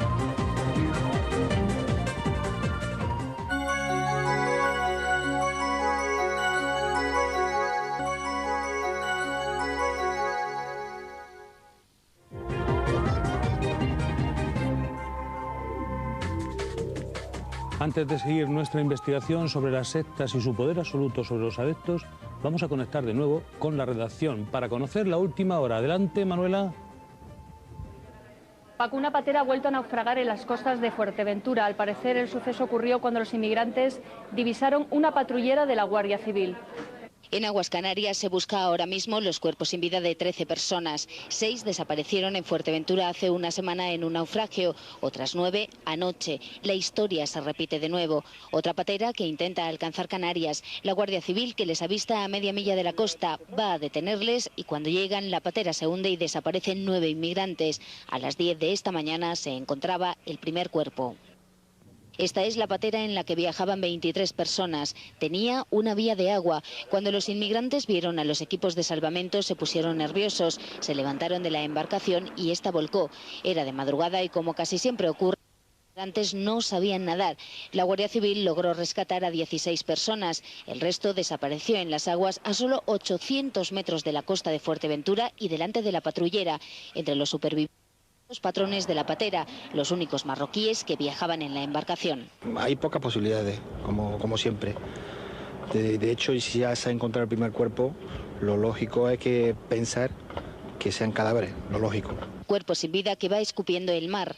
Antes de seguir nuestra investigación sobre las sectas y su poder absoluto sobre los adeptos, vamos a conectar de nuevo con la redacción para conocer la última hora. Adelante, Manuela. Paco, una patera ha vuelto a naufragar en las costas de Fuerteventura. Al parecer, el suceso ocurrió cuando los inmigrantes divisaron una patrullera de la Guardia Civil. En Aguas Canarias se busca ahora mismo los cuerpos sin vida de 13 personas. 6 desaparecieron en Fuerteventura hace una semana en un naufragio, otras 9 anoche. La historia se repite de nuevo. Otra patera que intenta alcanzar Canarias. La Guardia Civil, que les avista a media milla de la costa, va a detenerles y cuando llegan la patera se hunde y desaparecen 9 inmigrantes. A las 10 de esta mañana se encontraba el primer cuerpo. Esta es la patera en la que viajaban 23 personas. Tenía una vía de agua. Cuando los inmigrantes vieron a los equipos de salvamento se pusieron nerviosos, se levantaron de la embarcación y esta volcó. Era de madrugada y, como casi siempre ocurre, los inmigrantes no sabían nadar. La Guardia Civil logró rescatar a 16 personas. El resto desapareció en las aguas a solo 800 metros de la costa de Fuerteventura y delante de la patrullera. Entre los supervivientes, los patrones de la patera, los únicos marroquíes que viajaban en la embarcación. Hay pocas posibilidades, como siempre. De hecho, si ya se ha encontrado el primer cuerpo, lo lógico es que pensar que sean cadáveres, lo lógico. Cuerpo sin vida que va escupiendo el mar.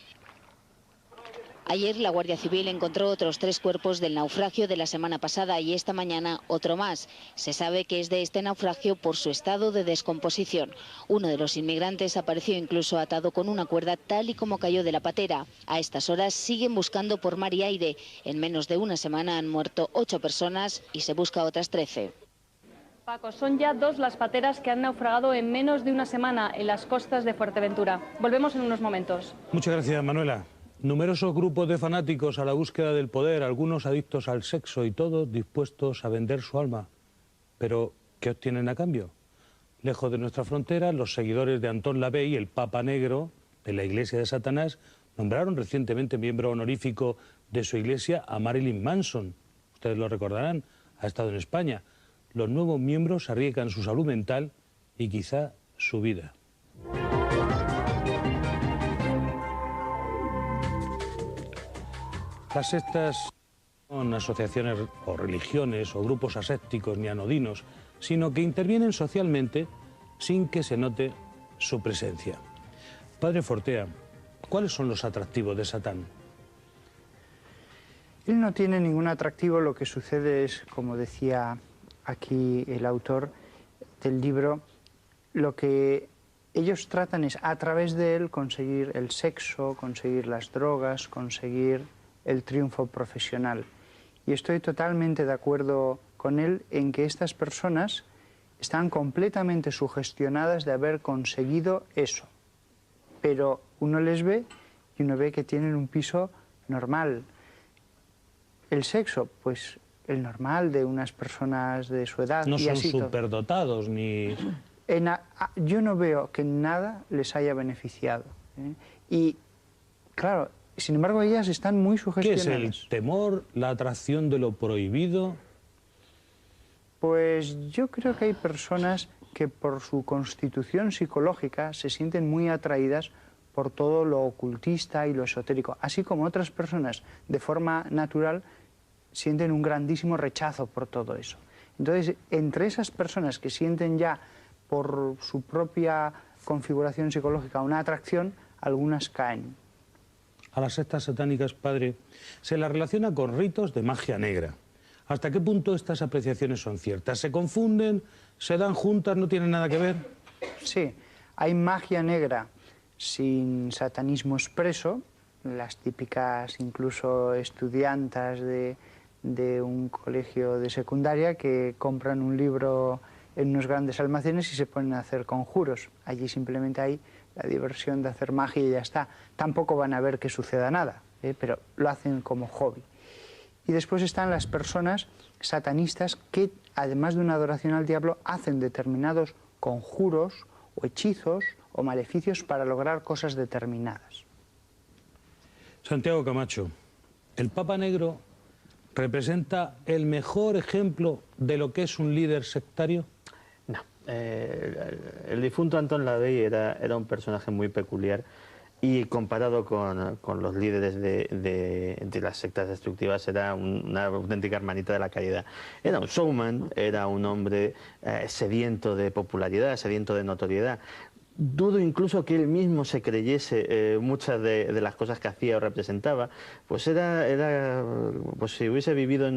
Ayer la Guardia Civil encontró otros 3 cuerpos del naufragio de la semana pasada y esta mañana otro más. Se sabe que es de este naufragio por su estado de descomposición. Uno de los inmigrantes apareció incluso atado con una cuerda tal y como cayó de la patera. A estas horas siguen buscando por mar y aire. En menos de una semana han muerto 8 personas y se busca otras 13. Paco, son ya 2 las pateras que han naufragado en menos de una semana en las costas de Fuerteventura. Volvemos en unos momentos. Muchas gracias, Manuela. Numerosos grupos de fanáticos a la búsqueda del poder, algunos adictos al sexo y todos dispuestos a vender su alma. Pero, ¿qué obtienen a cambio? Lejos de nuestra frontera, los seguidores de Antón Lavey, el Papa Negro de la Iglesia de Satanás, nombraron recientemente miembro honorífico de su iglesia a Marilyn Manson. Ustedes lo recordarán, ha estado en España. Los nuevos miembros arriesgan su salud mental y quizá su vida. Las sectas no son asociaciones o religiones o grupos asépticos ni anodinos, sino que intervienen socialmente sin que se note su presencia. Padre Fortea, ¿cuáles son los atractivos de Satán? Él no tiene ningún atractivo, lo que sucede es, como decía aquí el autor del libro, lo que ellos tratan es a través de él conseguir el sexo, conseguir las drogas, conseguir el triunfo profesional. Y estoy totalmente de acuerdo con él en que estas personas están completamente sugestionadas de haber conseguido eso. Pero uno les ve y uno ve que tienen un piso normal. El sexo, pues el normal de unas personas de su edad. No y son así superdotados ni... Yo no veo que nada les haya beneficiado. Y claro, sin embargo, ellas están muy sugestionadas. ¿Qué es el temor, la atracción de lo prohibido? Pues yo creo que hay personas que por su constitución psicológica se sienten muy atraídas por todo lo ocultista y lo esotérico, así como otras personas de forma natural sienten un grandísimo rechazo por todo eso. Entonces, entre esas personas que sienten ya por su propia configuración psicológica una atracción, algunas caen. A las sectas satánicas, padre, se las relaciona con ritos de magia negra. ¿Hasta qué punto estas apreciaciones son ciertas? ¿Se confunden? ¿Se dan juntas? ¿No tienen nada que ver? Sí, hay magia negra sin satanismo expreso, las típicas incluso estudiantas de un colegio de secundaria que compran un libro en unos grandes almacenes y se ponen a hacer conjuros. Allí simplemente hay la diversión de hacer magia y ya está. Tampoco van a ver que suceda nada, pero lo hacen como hobby. Y después están las personas satanistas que, además de una adoración al diablo, hacen determinados conjuros o hechizos o maleficios para lograr cosas determinadas. Santiago Camacho, ¿el Papa Negro representa el mejor ejemplo de lo que es un líder sectario? No. El difunto Antón Lavey era un personaje muy peculiar y comparado con los líderes de las sectas destructivas era una auténtica hermanita de la caridad. Era un showman, era un hombre sediento de popularidad, sediento de notoriedad. Dudo incluso que él mismo se creyese muchas de las cosas que hacía o representaba. Pues pues si hubiese vivido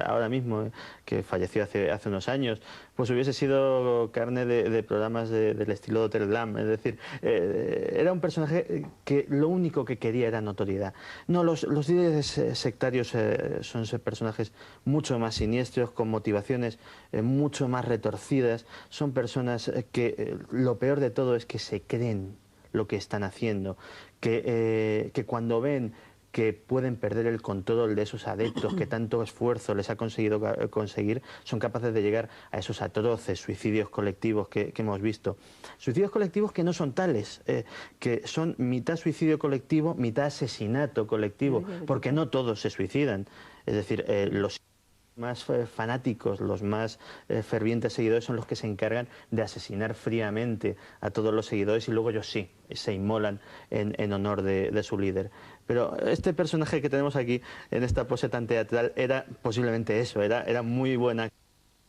ahora mismo, que falleció hace unos años, pues hubiese sido carne de programas del estilo Hotel Glam. Es decir, era un personaje que lo único que quería era notoriedad. No, los líderes sectarios son personajes mucho más siniestros, con motivaciones mucho más retorcidas. Son personas que lo peor de todo es que se creen lo que están haciendo, que cuando ven que pueden perder el control de esos adeptos que tanto esfuerzo les ha conseguido conseguir, son capaces de llegar a esos atroces suicidios colectivos que hemos visto. Suicidios colectivos que no son tales, que son mitad suicidio colectivo, mitad asesinato colectivo, porque no todos se suicidan. Es decir, los más fanáticos, los más fervientes seguidores son los que se encargan de asesinar fríamente a todos los seguidores y luego ellos sí, se inmolan en honor de su líder. Pero este personaje que tenemos aquí en esta pose tan teatral era posiblemente eso, era muy buena.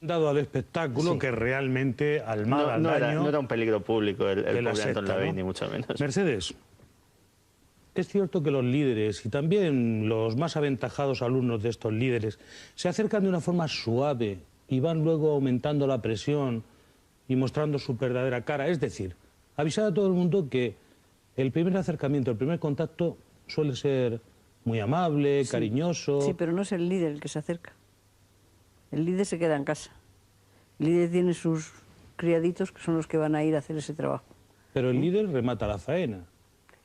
Dado al espectáculo que realmente al mal, al daño... No era un peligro público el pobre secta, Antón Lavey, ¿no? ni mucho menos. Mercedes, es cierto que los líderes y también los más aventajados alumnos de estos líderes se acercan de una forma suave y van luego aumentando la presión y mostrando su verdadera cara. Es decir, avisar a todo el mundo que el primer acercamiento, el primer contacto suele ser muy amable, cariñoso... Sí, pero no es el líder el que se acerca. El líder se queda en casa. El líder tiene sus criaditos que son los que van a ir a hacer ese trabajo. Pero el líder remata la faena.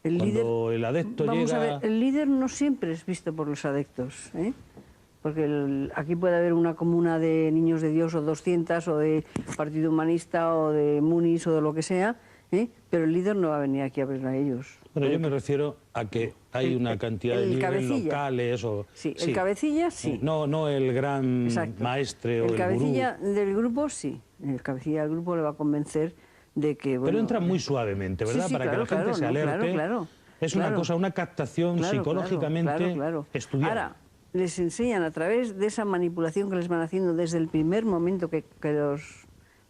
El Cuando líder, el adepto vamos llega... a ver, el líder no siempre es visto por los adeptos, ¿eh? Porque aquí puede haber una comuna de Niños de Dios o 200 o de Partido Humanista o de Munis o de lo que sea, ¿eh? Pero el líder no va a venir aquí a ver a ellos. Bueno, yo me refiero a que hay una cantidad de líderes locales o... Sí, el cabecilla sí. No el gran maestre o el cabecilla gurú. del grupo sí. El cabecilla del grupo le va a convencer de que... Bueno, pero entra muy suavemente, ¿verdad? Sí, Para que la gente se alerte. Es una cosa, una captación psicológicamente estudiada. Ahora, les enseñan a través de esa manipulación que les van haciendo desde el primer momento que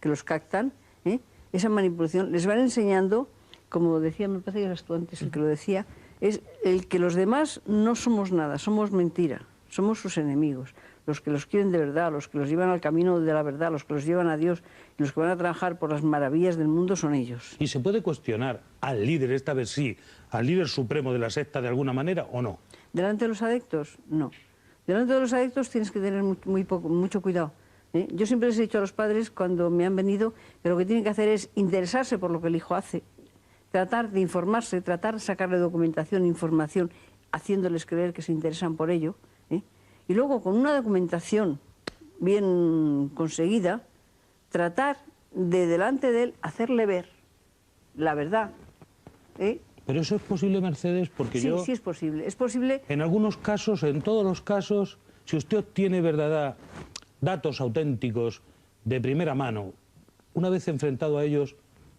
los captan, ¿eh? Esa manipulación, les van enseñando, como decía, me parece que eras tú antes el que lo decía, es el que los demás no somos nada, somos mentira, somos sus enemigos. Los que los quieren de verdad, los que los llevan al camino de la verdad, los que los llevan a Dios, y los que van a trabajar por las maravillas del mundo son ellos. ¿Y se puede cuestionar al líder, esta vez sí, al líder supremo de la secta de alguna manera o no? ¿Delante de los adeptos? No. Delante de los adeptos tienes que tener mucho cuidado. Yo siempre les he dicho a los padres cuando me han venido que lo que tienen que hacer es interesarse por lo que el hijo hace, tratar de informarse, tratar de sacarle documentación, información, haciéndoles creer que se interesan por ello, y luego con una documentación bien conseguida, tratar de delante de él hacerle ver la verdad. Pero eso es posible, Mercedes, porque sí, sí es posible. Es posible. En algunos casos, en todos los casos, si usted obtiene datos auténticos de primera mano, una vez enfrentado a ellos,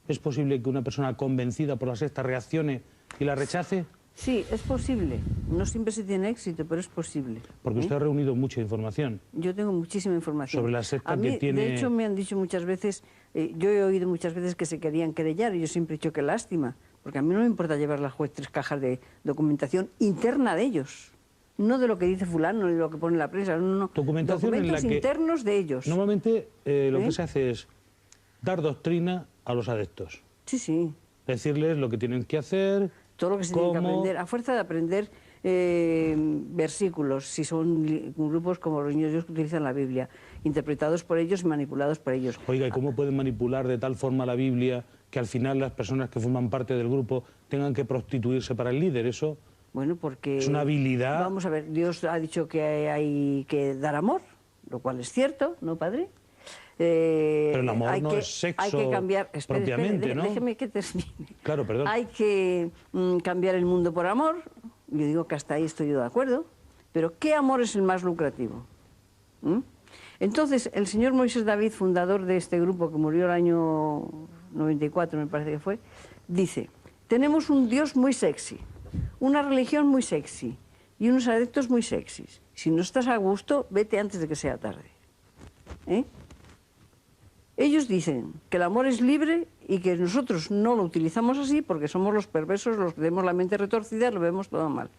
¿es posible que una persona convencida por la secta reaccione y la rechace? Sí, es posible. No siempre se tiene éxito, pero es posible. Porque usted ha reunido mucha información. Yo tengo muchísima información. Sobre la secta a mí, que tiene... De hecho, me han dicho muchas veces, yo he oído muchas veces que se querían querellar y yo siempre he dicho que lástima, porque a mí no me importa llevar al juez 3 cajas de documentación interna de ellos. No de lo que dice fulano ni de lo que pone la prensa, no. Documentación en la que internos de ellos. Normalmente lo que se hace es dar doctrina a los adeptos. Sí, sí. Decirles lo que tienen que hacer... Todo lo que se tiene que aprender, a fuerza de aprender versículos, si son grupos como los Niños de Dios que utilizan la Biblia, interpretados por ellos y manipulados por ellos. Oiga, ¿y cómo pueden manipular de tal forma la Biblia que al final las personas que forman parte del grupo tengan que prostituirse para el líder? Eso bueno, porque es una habilidad... Vamos a ver, Dios ha dicho que hay que dar amor, lo cual es cierto, ¿no, padre? Pero el amor no es sexo hay que cambiar, propiamente, ¿no? Déjeme que termine. Claro, perdón. Hay que cambiar el mundo por amor. Yo digo que hasta ahí estoy yo de acuerdo. Pero ¿qué amor es el más lucrativo? Entonces, el señor Moisés David, fundador de este grupo que murió el año 94, me parece que fue, dice, tenemos un Dios muy sexy, una religión muy sexy y unos adeptos muy sexys. Si no estás a gusto, vete antes de que sea tarde. Ellos dicen que el amor es libre y que nosotros no lo utilizamos así porque somos los perversos, los que tenemos la mente retorcida, lo vemos todo mal.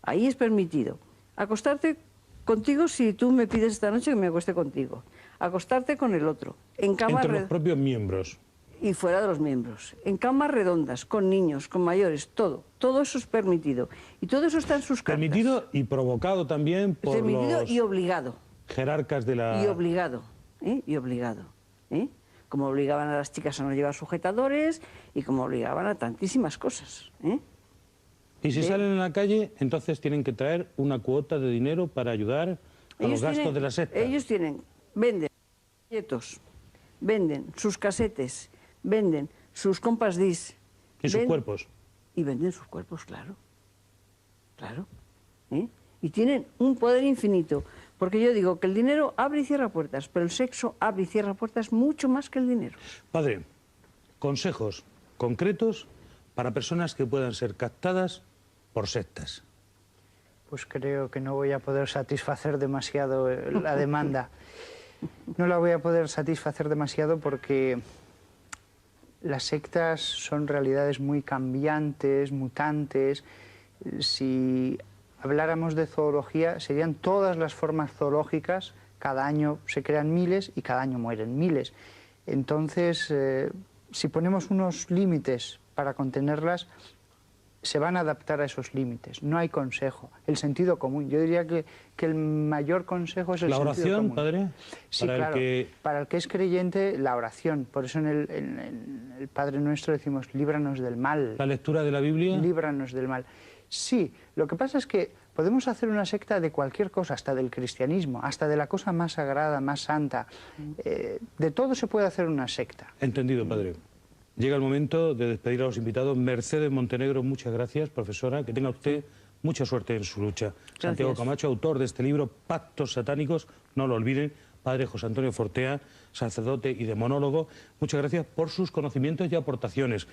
Ahí es permitido. Acostarte contigo si tú me pides esta noche que me acueste contigo. Acostarte con el otro. En camas entre los propios miembros. Y fuera de los miembros. En camas redondas, con niños, con mayores, todo. Todo eso es permitido. Y todo eso está en sus cartas. Permitido y provocado también por permitido los y obligado. Jerarcas de la... Y obligado. Y obligado. Como obligaban a las chicas a no llevar sujetadores y como obligaban a tantísimas cosas. Y si salen en la calle, entonces tienen que traer una cuota de dinero para ayudar a los gastos de la secta. Ellos venden folletos, venden sus casetes, venden sus compas disc. ¿Y sus cuerpos? Y venden sus cuerpos, claro. Claro. Y tienen un poder infinito. Porque yo digo que el dinero abre y cierra puertas, pero el sexo abre y cierra puertas mucho más que el dinero. Padre, consejos concretos para personas que puedan ser captadas por sectas. Pues creo que no voy a poder satisfacer demasiado la demanda. No la voy a poder satisfacer demasiado porque las sectas son realidades muy cambiantes, mutantes. Si habláramos de zoología, serían todas las formas zoológicas. Cada año se crean miles y cada año mueren miles. Entonces, si ponemos unos límites para contenerlas, se van a adaptar a esos límites. No hay consejo. El sentido común. Yo diría que el mayor consejo es el sentido común. ¿La oración, padre? Sí, claro. Para el que es creyente, la oración. Por eso en el Padre Nuestro decimos, líbranos del mal. ¿La lectura de la Biblia? Líbranos del mal. Sí, lo que pasa es que podemos hacer una secta de cualquier cosa, hasta del cristianismo, hasta de la cosa más sagrada, más santa. De todo se puede hacer una secta. Entendido, padre. Llega el momento de despedir a los invitados. Mercedes Montenegro, muchas gracias, profesora. Que tenga usted mucha suerte en su lucha. Gracias. Santiago Camacho, autor de este libro, Pactos Satánicos, no lo olviden. Padre José Antonio Fortea, sacerdote y demonólogo, muchas gracias por sus conocimientos y aportaciones.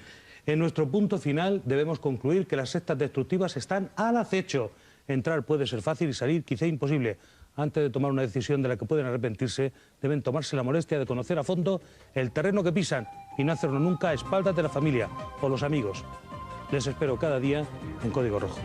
En nuestro punto final debemos concluir que las sectas destructivas están al acecho. Entrar puede ser fácil y salir quizá imposible. Antes de tomar una decisión de la que pueden arrepentirse, deben tomarse la molestia de conocer a fondo el terreno que pisan y no hacerlo nunca a espaldas de la familia o los amigos. Les espero cada día en Código Rojo.